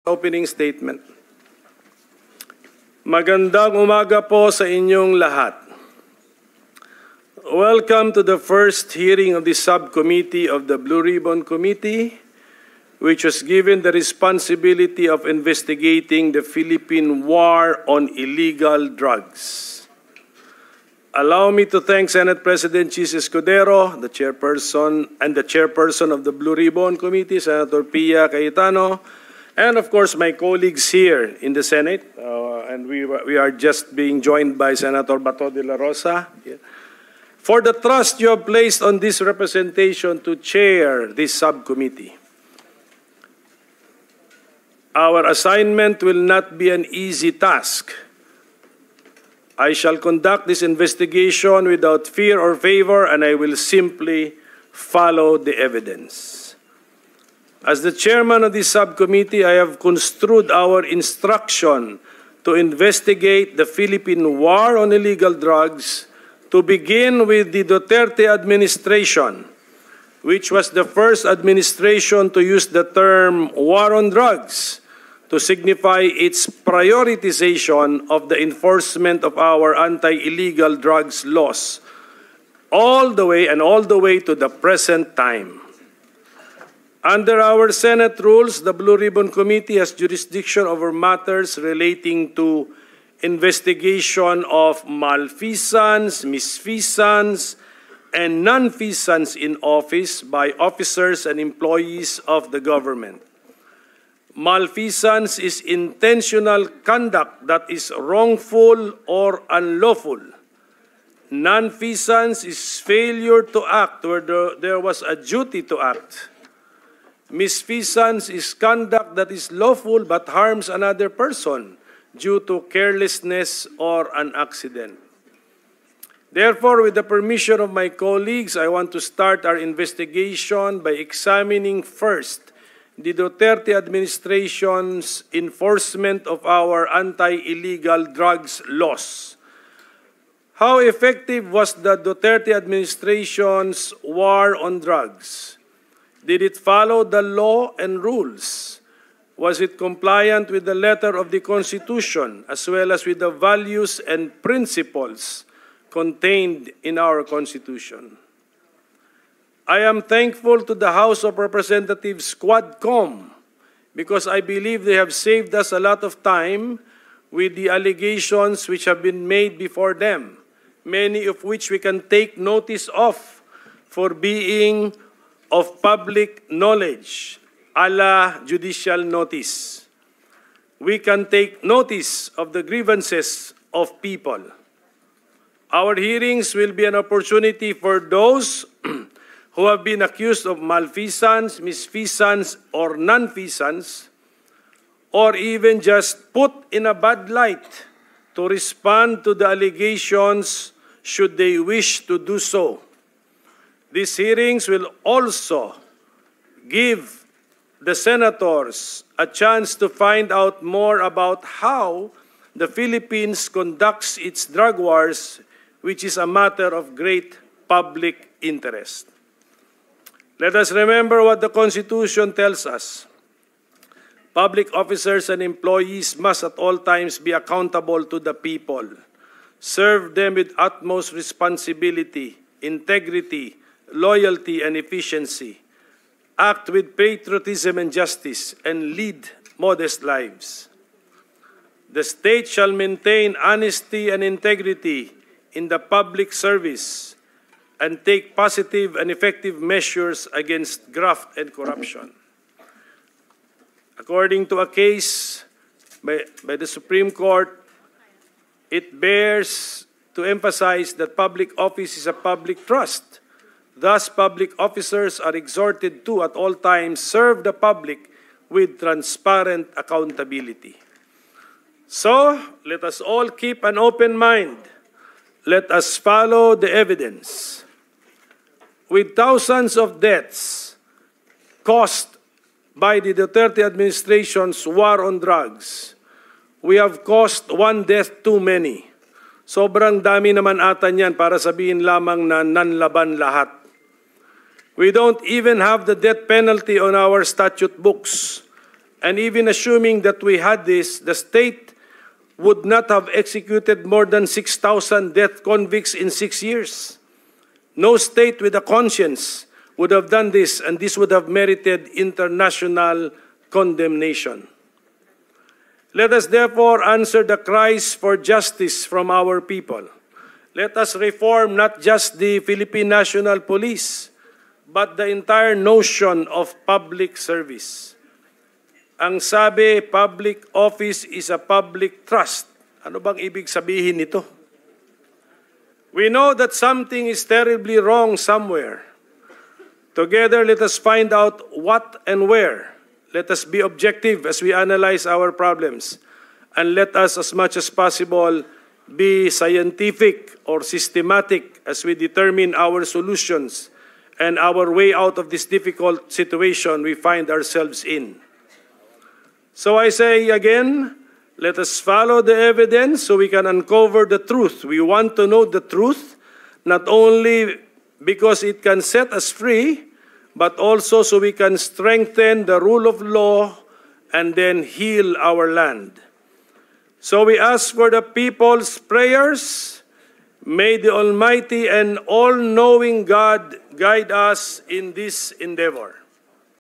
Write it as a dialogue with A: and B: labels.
A: Opening statement. Magandang umaga po sa inyong lahat. Welcome to the first hearing of the subcommittee of the Blue Ribbon Committee, which was given the responsibility of investigating the Philippine War on Illegal Drugs. Allow me to thank Senate President Chis Escudero, the chairperson of the Blue Ribbon Committee, Senator Pia Cayetano, and of course my colleagues here in the Senate, and we are just being joined by Senator Bato de la Rosa, for the trust you have placed on this representation to chair this subcommittee. Our assignment will not be an easy task. I shall conduct this investigation without fear or favor, and I will simply follow the evidence. As the chairman of this subcommittee, I have construed our instruction to investigate the Philippine War on Illegal Drugs to begin with the Duterte administration, which was the first administration to use the term war on drugs to signify its prioritization of the enforcement of our anti-illegal drugs laws, all the way to the present time. Under our Senate rules, the Blue Ribbon Committee has jurisdiction over matters relating to investigation of malfeasance, misfeasance, and nonfeasance in office by officers and employees of the government. Malfeasance is intentional conduct that is wrongful or unlawful. Nonfeasance is failure to act where there was a duty to act. Misfeasance is conduct that is lawful but harms another person due to carelessness or an accident. Therefore, with the permission of my colleagues, I want to start our investigation by examining first the Duterte administration's enforcement of our anti-illegal drugs laws. How effective was the Duterte administration's war on drugs? Did it follow the law and rules? Was it compliant with the letter of the Constitution as well as with the values and principles contained in our Constitution? I am thankful to the House of Representatives Quadcom because I believe they have saved us a lot of time with the allegations which have been made before them, many of which we can take notice of for being of public knowledge, a la judicial notice. We can take notice of the grievances of people. Our hearings will be an opportunity for those who have been accused of malfeasance, misfeasance, or nonfeasance, or even just put in a bad light to respond to the allegations should they wish to do so. These hearings will also give the senators a chance to find out more about how the Philippines conducts its drug wars, which is a matter of great public interest. Let us remember what the Constitution tells us. Public officers and employees must at all times be accountable to the people, serve them with utmost responsibility, integrity, loyalty, and efficiency, act with patriotism and justice, and lead modest lives. The state shall maintain honesty and integrity in the public service and take positive and effective measures against graft and corruption. According to a case by the Supreme Court, it bears to emphasize that public office is a public trust. Thus, public officers are exhorted to, at all times, serve the public with transparent accountability. So, let us all keep an open mind. Let us follow the evidence. With thousands of deaths caused by the Duterte administration's war on drugs, we have caused one death too many. Sobrang dami naman ata niyan para sabihin lamang na nanlaban lahat. We don't even have the death penalty on our statute books. And even assuming that we had this, the state would not have executed more than 6,000 death convicts in 6 years. No state with a conscience would have done this, and this would have merited international condemnation. Let us therefore answer the cries for justice from our people. Let us reform not just the Philippine National Police, but the entire notion of public service. Ang sabi, public office is a public trust. Ano bang ibig sabihin nito? We know that something is terribly wrong somewhere. Together, let us find out what and where. Let us be objective as we analyze our problems. And let us, as much as possible, be scientific or systematic as we determine our solutions and our way out of this difficult situation we find ourselves in. So I say again, let us follow the evidence so we can uncover the truth. We want to know the truth, not only because it can set us free, but also so we can strengthen the rule of law and then heal our land. So we ask for the people's prayers. May the Almighty and all-knowing God guide us in this endeavor.